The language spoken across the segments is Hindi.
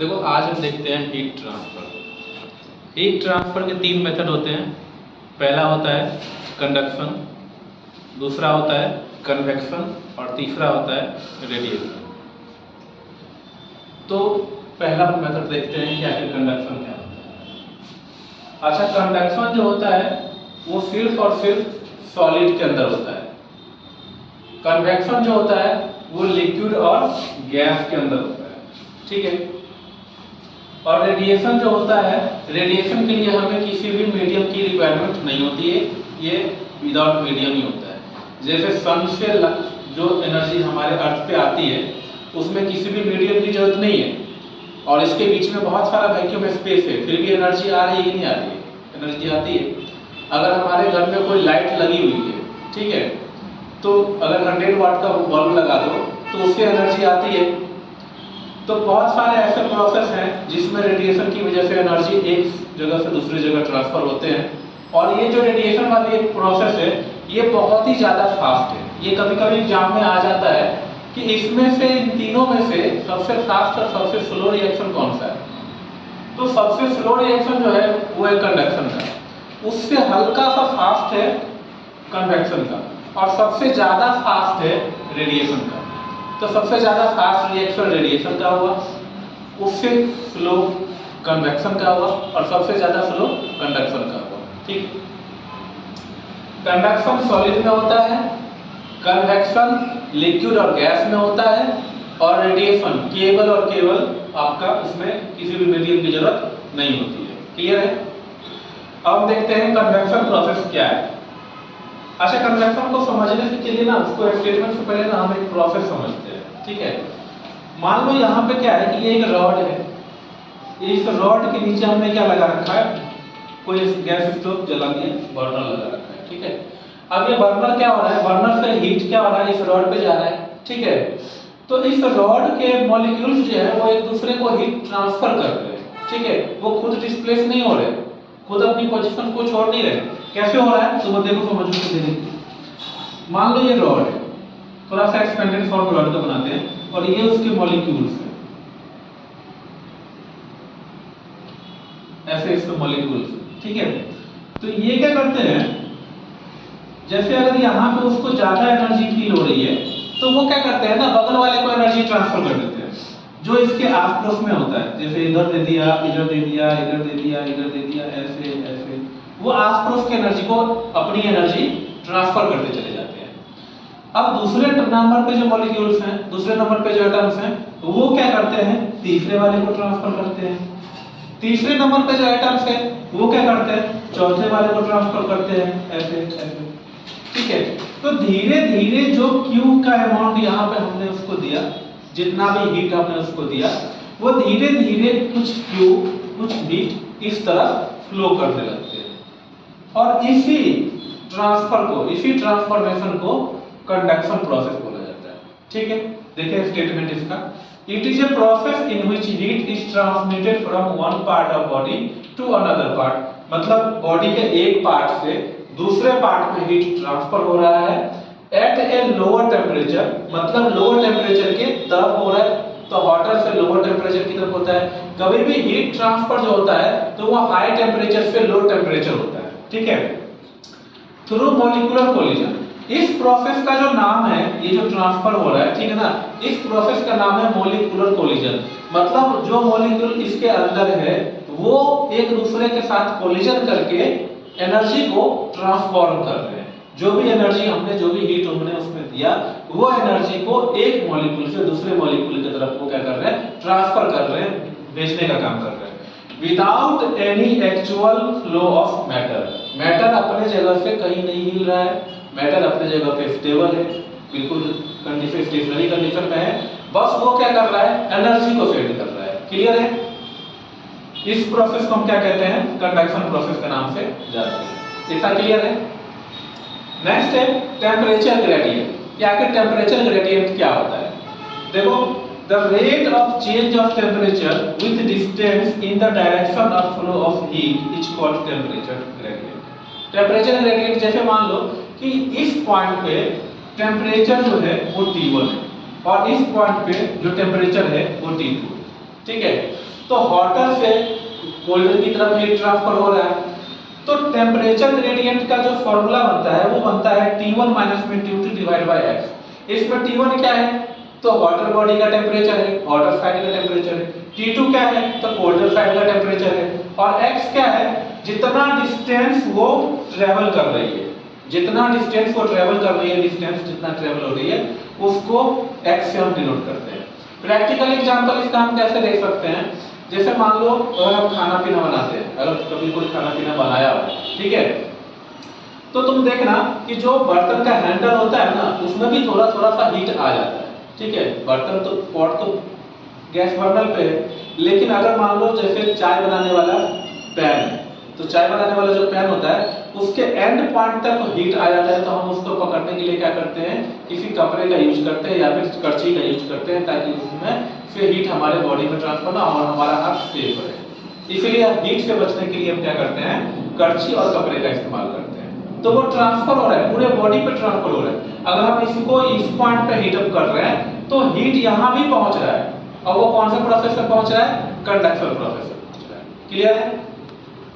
देखो आज हम देखते हैं हीट ट्रांसफर। हीट ट्रांसफर के तीन मेथड होते हैं। पहला होता है कंडक्शन, दूसरा होता है कन्वेक्शन और तीसरा होता है रेडिएशन। तो पहला मेथड देखते हैं कि आखिर कंडक्शन क्या होता है। अच्छा, कंडक्शन जो होता है वो सिर्फ और सिर्फ सॉलिड के अंदर होता है। कन्वेक्शन जो होता है वो लिक्विड और गैस के अंदर होता है, ठीक है। और रेडिएशन जो होता है, रेडिएशन के लिए हमें किसी भी मीडियम की रिक्वायरमेंट नहीं होती है, ये विदाउट मीडियम ही होता है। जैसे सन से जो एनर्जी हमारे अर्थ पे आती है उसमें किसी भी मीडियम की जरूरत नहीं है, और इसके बीच में बहुत सारा वैक्यूम स्पेस है, फिर भी एनर्जी आ रही है कि नहीं आ रही है? एनर्जी आती है। अगर हमारे घर में कोई लाइट लगी हुई है, ठीक है, तो अगर 100 वाट का बल्ब लगा दो तो उससे एनर्जी आती है। तो बहुत सारे ऐसे प्रोसेस हैं जिसमें रेडिएशन की वजह से एनर्जी एक जगह से दूसरी जगह ट्रांसफर होते हैं। और ये जो रेडिएशन वाली एक प्रोसेस है ये बहुत ही ज़्यादा फास्ट है। ये कभी कभी एग्जाम में आ जाता है कि इसमें से, इन तीनों में से सबसे फास्ट और सबसे स्लो रिएक्शन कौन सा है। तो सबसे स्लो रिएक्शन जो है वो है कंडक्शन का, उससे हल्का सा फास्ट है कन्वेक्शन का, और सबसे ज़्यादा फास्ट है रेडिएशन का। तो सबसे ज़्यादा फास्ट रिएक्शन रेडिएशन का हुआ, उससे स्लो कन्वेक्शन का हुआ, और सबसे ज़्यादा स्लो कंडक्शन का हुआ, ठीक। कंडक्शन सॉलिड में होता है, कन्वेक्शन लिक्विड और गैस में होता है, और रेडिएशन केवल और केवल आपका उसमें किसी भी मीडियम की जरूरत नहीं होती है। क्लियर है? अब हम देखते हैं कन्वेक्शन प्रोसेस क्या है। अच्छा, कन्वेक्शन को समझने के लिए ना, उसको स्टेटमेंट से पहले ना हम एक प्रोसेस समझते हैं, ठीक है। मान लो यहाँ पे क्या है कि ये एक रॉड है, इस रॉड के नीचे हमने क्या लगा रखा है, कोई गैस स्टोव जला दिया, बर्नर लगा रखा है, ठीक है। अब ये बर्नर क्या हो रहा है, बर्नर से हीट क्या हो रहा है, इस रॉड पे जा रहा है, ठीक है। तो इस रॉड के मॉलिक्यूल्स जो है वो एक दूसरे को हीट ट्रांसफर कर रहे हैं, ठीक है। वो खुद डिस्प्लेस नहीं हो रहे, खुद अपनी पोजीशन को छोड़ नहीं रहे। कैसे हो रहा है तो वो देखो, समझो तो देने। मान लो ये रॉड है, थोड़ा सा एक्सपेंडेड फॉर्म रॉड को बनाते हैं, और ये उसके मॉलिक्यूल्स हैं, ऐसे इसके मॉलिक्यूल्स, ठीक है। तो ये क्या करते हैं, जैसे अगर यहाँ पे उसको ज्यादा एनर्जी फील हो रही है तो वो क्या करते हैं ना, बगल वाले को एनर्जी ट्रांसफर कर देते हैं जो इसके आस पड़ोस में होता है। जैसे इधर दे दिया, इधर दे दिया, इधर दे दिया, इधर दे दिया, ऐसे ऐसे वो आस पड़ोस की एनर्जी को, अपनी एनर्जी ट्रांसफर करते चले जाते हैं। अब दूसरे नंबर पे जो मॉलिक्यूल्स हैं, दूसरे नंबर पे जो एटम्स हैं, वो क्या करते हैं, तीसरे वाले को ट्रांसफर करते हैं। तीसरे नंबर पे जो एटम्स है वो क्या करते हैं, चौथे वाले को ट्रांसफर करते हैं, ऐसे ऐसे, ठीक है। तो धीरे धीरे जो Q का अमाउंट यहाँ पे हमने उसको दिया, जितना भी हीट हमने उसको दिया, वो धीरे धीरे कुछ Q कुछ हीट इस तरह फ्लो करने लगते हैं। और इसी ट्रांसफर को, इसी ट्रांसफॉर्मेशन को कंडक्शन प्रोसेस बोला जाता है, ठीक है। देखिए स्टेटमेंट इसका, it is a process in which heat is transmitted from one part of body to another part. मतलब बॉडी के एक पार्ट से दूसरे पार्ट में हीट ट्रांसफर हो रहा है एट ए लोअर टेम्परेचर, मतलब लोअर टेम्परेचर के तरफ हो रहा है। तो हॉटर से लोअर टेम्परेचर की तरफ होता है। कभी भी हीट ट्रांसफर जो होता है तो वो हाई टेम्परेचर से लो टेम्परेचर होता है, ठीक है, थ्रू मॉलिक्यूलर कोलिजन। इस प्रोसेस का जो नाम है, ये जो ट्रांसफर हो रहा है, ठीक है ना, इस प्रोसेस का नाम है मॉलिक्यूलर कोलिजन। मतलब जो मॉलिक्यूल इसके अंदर है वो एक दूसरे के साथ कोलिजन करके एनर्जी को ट्रांसफॉर्म कर रहे हैं। जो भी एनर्जी हमने, जो भी हीट हमने उसमें दिया, वो एनर्जी को एक मॉलिक्यूल से दूसरे मॉलिक्यूल की तरफ वो क्या कर रहे हैं, ट्रांसफर कर रहे हैं, भेजने का काम कर रहे हैं, without any actual flow of matter. Matter अपने जगह से कहीं नहीं हिल रहा है, मैटर अपने जगह पे स्टेबल है, बिल्कुल कंडीशन, स्टेशनरी कंडीशन में है। बस वो क्या कर रहा है, एनर्जी को सेंड कर रहा है। क्लियर है? इस प्रोसेस को हम क्या कहते हैं, कंडक्शन प्रोसेस के नाम से जानते हैं। इतना क्लियर है? नेक्स्ट है टेम्परेचर ग्रेडियंट। या कि टेम्परेचर ग्रेडियंट क्या होता है? देखो, the rate of change of temperature with distance in the direction of flow of heat is called temperature gradient. Temperature gradient जैसे मान लो कि इस पॉइंट पे टेम्परेचर जो है वो T1 है, और इस पॉइंट पे जो टेम्परेचर है वो T2, ठीक है। तो हॉटर से कोल्डर की तरफ हीट ट्रांसफर हो रहा है। तो टेम्परेचर ग्रेडियंट का जो फॉर्मूला बनता है वो बनता है T1 माइनस में T2 डिवाइड बाय x। इसमें T1 क्या है, तो हॉटर बॉडी का टेम्परेचर है, हॉटर साइड का टेम्परेचर है। T2 क्या है, तो कोल्डर साइड का टेम्परेचर है। और x क्या है, जितना डिस्टेंस वो ट्रेवल कर रही है, जितना डिस्टेंस वो ट्रेवल कर रही है, डिस्टेंस जितना ट्रेवल हो रही है उसको x से हम डिनोट करते हैं। प्रैक्टिकल एग्जांपल इसका हम कैसे देख सकते हैं, जैसे मान लो अगर हम खाना पीना बनाते हैं, अगर कभी कोई खाना पीना बनाया हो, ठीक है, तो तुम देखना कि जो बर्तन का हैंडल होता है ना उसमें भी थोड़ा थोड़ा सा हीट आ जाता है, ठीक है। बर्तन तो पॉट तो गैस बर्नर पे है, लेकिन अगर मान लो जैसे चाय बनाने वाला पैन है, तो चाय बनाने वाला जो पैन होता है उसके एंड पॉइंट तक हीट आ जाता है, तो हम उसको पकड़ने के लिए क्या करते हैं, किसी कपड़े का यूज करते हैं या फिर कड़छी का यूज करते हैं, ताकि उसमें से हीट हमारे बॉडी में ट्रांसफर ना और हमारा हाथ सेफ रहे। इसलिए हीट से बचने के लिए हम क्या करते हैं, कड़छी और कपड़े का इस्तेमाल करते हैं। तो वो ट्रांसफर हो रहा है, पूरे बॉडी पे ट्रांसफर हो रहा है। अगर हम इसको इस पॉइंट पे हीट अप कर रहे हैं तो हीट यहाँ भी पहुंच रहा है, और वो कौन सा प्रोसेस से पहुंच रहा है, कंडक्शन प्रोसेस से पहुंच रहा है। क्लियर है?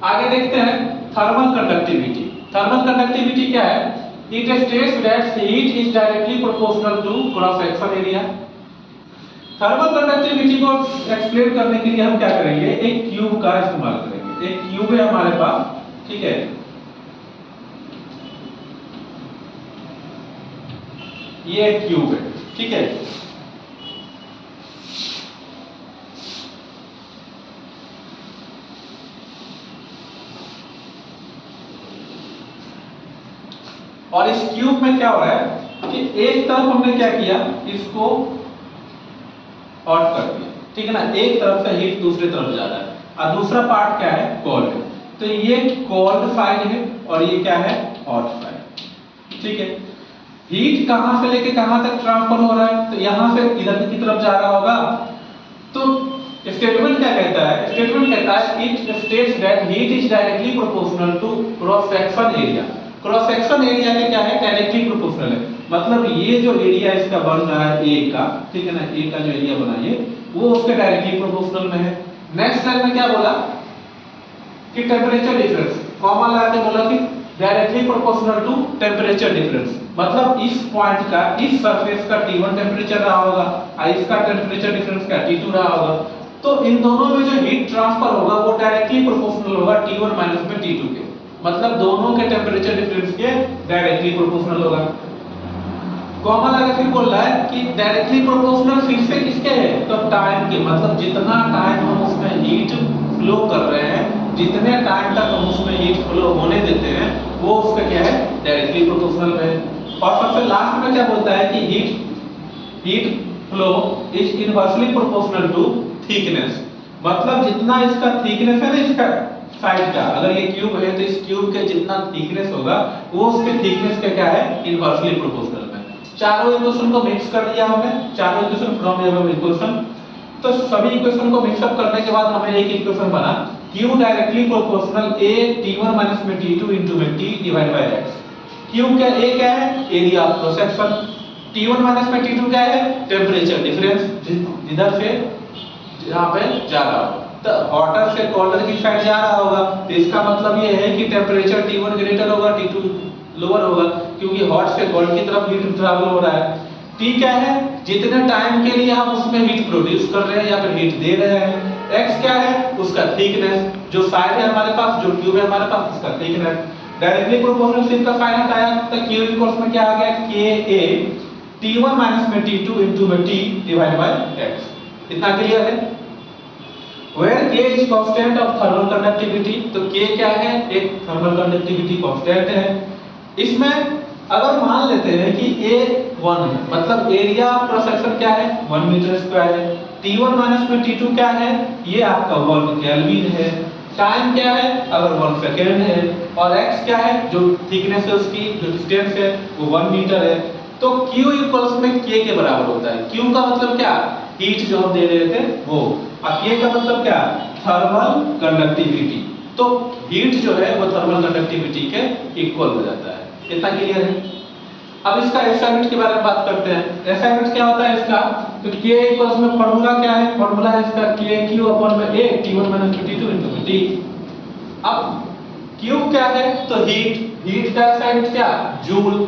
आगे देखते हैं थर्मल कंडक्टिविटी। थर्मल कंडक्टिविटी क्या है, it states that heat is directly proportional to cross section area. Thermal conductivity को एक्सप्लेन करने के लिए हम क्या करेंगे, एक क्यूब का इस्तेमाल करेंगे। एक क्यूब है हमारे पास, ठीक है, ये एक क्यूब है, ठीक है। और इस क्यूब में क्या हो रहा है कि एक तरफ हमने क्या किया, इसको हॉट कर दिया, ठीक है ना, एक तरफ से हीट दूसरी तरफ जा रहा है, और दूसरा पार्ट क्या है, कोल्ड है। तो ये कोल्ड साइड है और ये क्या है, हॉट साइड, ठीक है। हीट कहां से लेके कहां तक ट्रांसफर हो रहा है, तो यहां से इधर की तरफ जा रहा होगा। तो स्टेटमेंट क्या कहता है, स्टेटमेंट कहता है it states that heat is directly proportional to cross section area. Cross section area के क्या है, डायरेक्टली प्रोपोर्शनल है, मतलब ये जो एरिया इसका बन रहा है ए का, ठीक है ना, ए का जो एरिया बना है वो उसके डायरेक्टली प्रोपोर्शनल में है। नेक्स्ट लाइन में क्या बोला कि टेम्परेचर डिफरेंस, कॉमा लगा के बोला कि directly proportional to temperature difference, मतलब इस पॉइंट का, इस सरफेस का T1 टेम्परेचर रहा होगा और इसका टेम्परेचर डिफरेंस क्या T2 रहा होगा। तो इन दोनों में जो हीट ट्रांसफर होगा वो डायरेक्टली प्रोपोर्शनल होगा T1 माइनस में T2 के, मतलब दोनों के टेम्परेचर डिफरेंस के डायरेक्टली प्रोपोर्शनल होगा। कॉमा लगा के बोल रहा है कि डायरेक्टली प्रोपोर्शनल फिर से किसके है, तो टाइम के, मतलब जितना टाइम हम उसमें हीट फ्लो कर रहे हैं, जितने टाइम तक हम उसमें हीट फ्लो होने देते हैं वो उसका क्या है, डायरेक्टली प्रोपोर्शनल है। और सबसे लास्ट में क्या बोलता है कि heat flow is inversely proportional to thickness, मतलब जितना इसका थिकनेस है ना, इसका साइड का, अगर ये क्यूब है तो इस क्यूब के जितना थिकनेस होगा वो उसके थिकनेस का क्या है, इनवर्सली प्रोपोर्शनल में। चारों इक्वेशन को मिक्स कर दिया हमने, चारों इक्वेशन फ्रॉम एबव इक्वेशन। तो सभी इक्वेशन को मिक्स अप करने के बाद हमें एक इक्वेशन बना, Q directly proportional A T1 minus में T2 इनटू में T divide by x। Q क्या, A क्या है, area of cross section, T1 minus में T2 क्या है, टेम्परेचर डिफरेंस, जिधर से जहां पे जा रहा हो, तो हॉटर से कोल्डर की साइड जा रहा होगा, तो इसका मतलब ये है कि टेम्परेचर T1 ग्रेटर होगा, T2 लोअर होगा, क्योंकि हॉट से कोल्ड की तरफ हीट ट्रैवल हो रहा है। T क्या है, जितने टाइम के लिए हम उसमें हीट प्रोड्यूस कर रहे हैं या फिर हीट दे रहे हैं। x क्या है, उसका थिकनेस, जो साइड है हमारे पास, जो ट्यूब है हमारे पास, उसका थिकनेस। डायरेक्टली प्रोपोर्शनल से इसका साइन हटाया तो Q इक्वल्स में क्या आ गया, Ka T1 माइनस में T2 इनटू में T डिवाइड बाय x। इतना क्लियर है? Where K is constant of thermal conductivity, तो K क्या है, एक थर्मल कंडक्टिविटी कांस्टेंट है। इसमें अगर मान लेते हैं कि A1 है, मतलब एरिया ऑफ क्रॉस सेक्शन क्या है, 1 मीटर स्क्वायर है। T1 माइनस में T2 क्या है, ये आपका 1 केल्विन है। टाइम क्या है, अगर 1 सेकेंड है, और x क्या है, जो थिकनेस है उसकी, जो डिस्टेंस है वो 1 मीटर है। तो Q इक्वल्स में K के बराबर होता है। Q का मतलब क्या, हीट जो हम दे रहे थे वो, और K का मतलब क्या, थर्मल कंडक्टिविटी। तो हीट जो है वो थर्मल कंडक्टिविटी के इक्वल हो जाता है। इतना क्लियर है? अब इसका SI यूनिट के बारे में बात करते हैं। SI यूनिट क्या होता है इसका? तो K इक्वल्स में फॉर्मूला क्या है? फॉर्मूला है इसका KQ अपॉन में A T1 - T2 * T। अब Q क्या है? तो हीट का SI यूनिट क्या? जूल।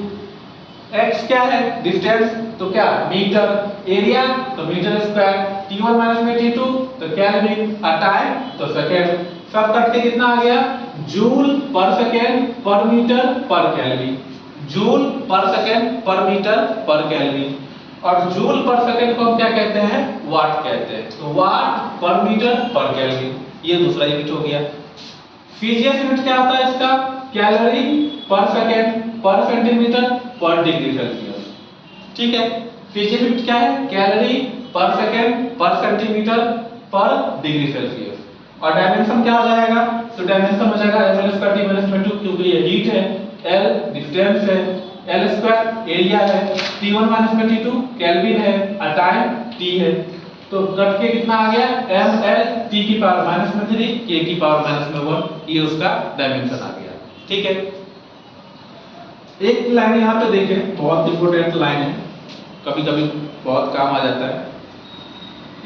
X क्या है? डिस्टेंस, तो क्या? मीटर। एरिया तो मीटर स्क्वायर। T1 - T2 तो केल्विन। और टाइम तो सेकंड। सब कट के कितना आ गया? जूल पर सेकंड पर मीटर पर केल्विन। जूल पर सेकंड पर मीटर पर केल्विन। और जूल पर सेकंड को हम क्या कहते हैं? वाट कहते हैं। तो वाट पर मीटर पर केल्विन, ये दूसरा यूनिट हो गया। फिजियस यूनिट क्या होता है इसका? कैलोरी पर सेकंड पर सेंटीमीटर पर डिग्री सेल्सियस। ठीक है, फिजियस यूनिट क्या है? कैलोरी पर सेकंड पर सेंटीमीटर पर डिग्री सेल्सियस। और डायमेंशन क्या हो जाएगा? तो डायमेंशन हो जाएगा m-2 क्योंकि ये हीट है, l डिस्टेंस है, l स्क्वायर एरिया है, T1 - T2 केल्विन है और टाइम t है। तो कट के कितना आ गया? ml t की पावर -3 k की पावर -1, ये उसका डायमेंशन आ गया। ठीक है, एक लाइन यहाँ पे देखें, बहुत इंपॉर्टेंट लाइन है, कभी कभी बहुत काम आ जाता है।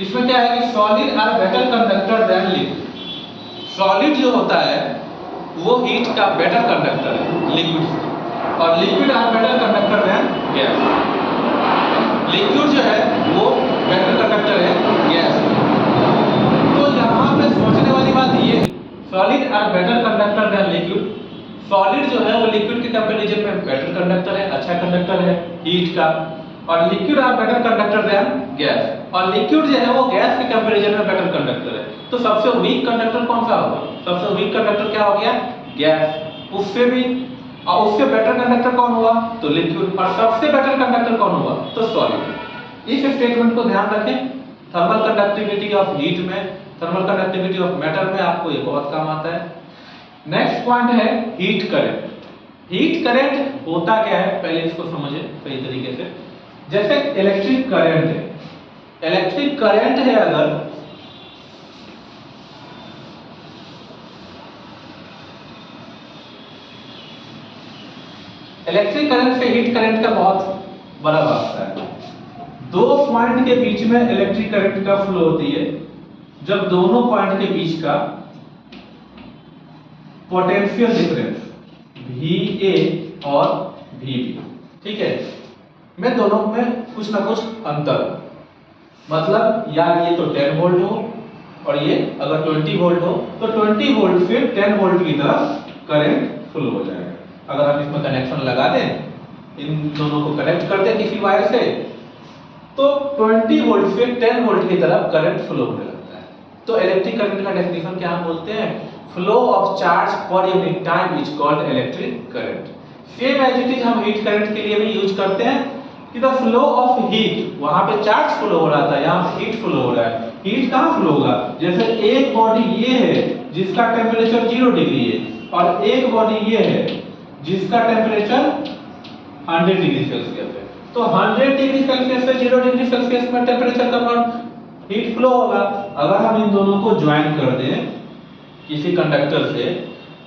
इसमें क्या है कि solid are better conductor than liquid. Solid जो होता है वो हीट का बेटर कंडक्टर है लिक्विड से, और liquid are better conductor than gas. Liquid जो है वो बेटर कंडक्टर है गैस। तो यहाँ पे सोचने वाली बात ये, solid are better conductor than liquid. Solid जो है वो लिक्विड के कंपैरिजन में बेटर कंडक्टर है, अच्छा कंडक्टर है हीट का, और liquid are better conductor than gas. और लिक्विड जो है वो गैस के कंपैरिजन में बेटर कंडक्टर है। तो सबसे वीक कंडक्टर कौन सा होगा? सबसे वीक कंडक्टर क्या हो गया? गैस। उससे भी, और उससे बेटर कंडक्टर कौन हुआ? तो लिक्विड। और सबसे बेटर कंडक्टर कौन हुआ? तो सॉलिड। इस स्टेटमेंट को ध्यान रखें, थर्मल कंडक्टिविटी ऑफ हीट में, थर्मल कंडक्टिविटी ऑफ मेटल में आपको ये बहुत काम आता है। नेक्स्ट पॉइंट है हीट करंट। हीट करंट होता क्या है, पहले इसको समझे सही तरीके से। जैसे इलेक्ट्रिक करंट है, इलेक्ट्रिक करंट है, अगर इलेक्ट्रिक करंट से हीट करंट का बहुत बड़ा वास्ता है। दो पॉइंट के बीच में इलेक्ट्रिक करंट का फ्लो होती है जब दोनों पॉइंट के बीच का पोटेंशियल डिफरेंस VA और VB, ठीक है, में दोनों में कुछ ना कुछ अंतर, मतलब यार ये तो 10 वोल्ट हो और ये अगर 20 वोल्ट हो तो 20 वोल्ट से 10 वोल्ट की तरफ करंट फ्लो हो जाएगा। अगर हम इसमें कनेक्शन लगा दें, इन दोनों को कनेक्ट कर दें किसी वायर से, तो 20 वोल्ट से 10 वोल्ट की तरफ करंट फ्लो होने लगता है। तो इलेक्ट्रिक करंट का डेफिनेशन क्या हम बोलते हैं? Flow of charge per unit time is called electric current. Same as it is हम हीट करंट के लिए भी यूज करते हैं कि द फ्लो ऑफ हीट, वहां पे चार्ज फ्लो हो रहा था, यहाँ पे हीट फ्लो हो रहा है। हीट कहाँ फ्लो होगा? जैसे एक बॉडी ये है जिसका टेम्परेचर 0 डिग्री है, और एक बॉडी ये है जिसका टेम्परेचर 100 डिग्री सेल्सियस है। तो 100 डिग्री सेल्सियस से 0 डिग्री सेल्सियस में टेम्परेचर कन्वर्ट हीट फ्लो होगा। अगर हम इन दोनों को ज्वाइन कर दें किसी कंडक्टर से,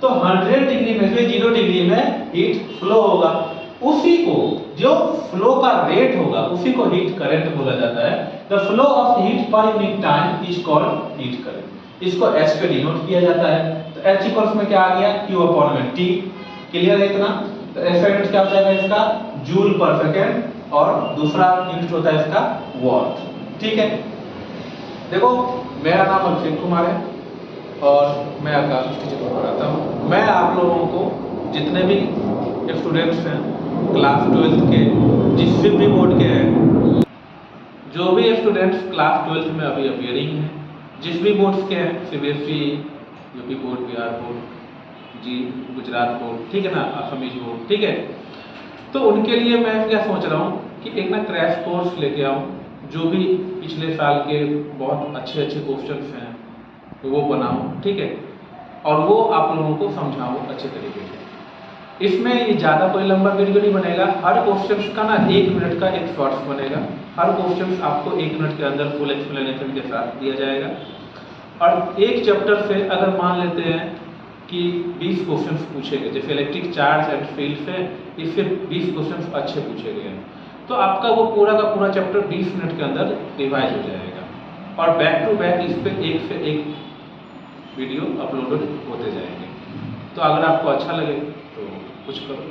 तो 100 डिग्री में से 0 डिग्री में हीट फ्लो होगा। उसी को, जो फ्लो का रेट होगा, उसी को हीट करंट बोला जाता है। द फ्लो ऑफ हीट पर unit time is called heat current. इसको H पे डिनोट किया जाता है। तो H इक्वल्स में क्या आ गया? Q अपॉन में T। क्लियर है इतना? तो SI यूनिट क्या हो जाएगा इसका? जूल पर सेकेंड, और दूसरा यूनिट होता है इसका वॉट। ठीक है, देखो मेरा नाम अभिषेक कुमार है और मैं आकाश टीचर पढ़ाता हूँ। मैं आप लोगों को जितने भी स्टूडेंट्स हैं क्लास 12th के, जिस भी बोर्ड के हैं, जो भी स्टूडेंट्स क्लास 12th में अभी अपियरिंग हैं, जिस भी बोर्ड्स के हैं, CBSE, UP board, Bihar board, जी गुजरात बोर्ड, ठीक है ना, असमीज बोर्ड, ठीक है, तो उनके लिए मैं क्या सोच रहा हूँ कि एक ना क्रैश कोर्स लेके आऊँ, जो भी पिछले साल के बहुत अच्छे अच्छे क्वेश्चंस हैं तो वो बनाऊँ, ठीक है, और वो आप लोगों को समझाऊँ अच्छे तरीके से। इसमें ये ज़्यादा कोई लंबा वीडियो नहीं बनेगा। हर क्वेश्चन का ना 1 मिनट का एक शॉर्ट्स बनेगा। हर क्वेश्चन आपको 1 मिनट के अंदर फुल एक्सप्लेनेशन के साथ दिया जाएगा। और एक चैप्टर से अगर मान लेते हैं कि 20 क्वेश्चंस पूछे गए, जैसे इलेक्ट्रिक चार्ज एंड फील्ड से इससे 20 क्वेश्चंस अच्छे पूछे गए हैं, तो आपका वो पूरा का पूरा चैप्टर 20 मिनट के अंदर रिवाइज हो जाएगा और बैक टू बैक इस पे एक से एक वीडियो अपलोड होते जाएंगे। तो अगर आपको अच्छा लगे तो कुछ करो।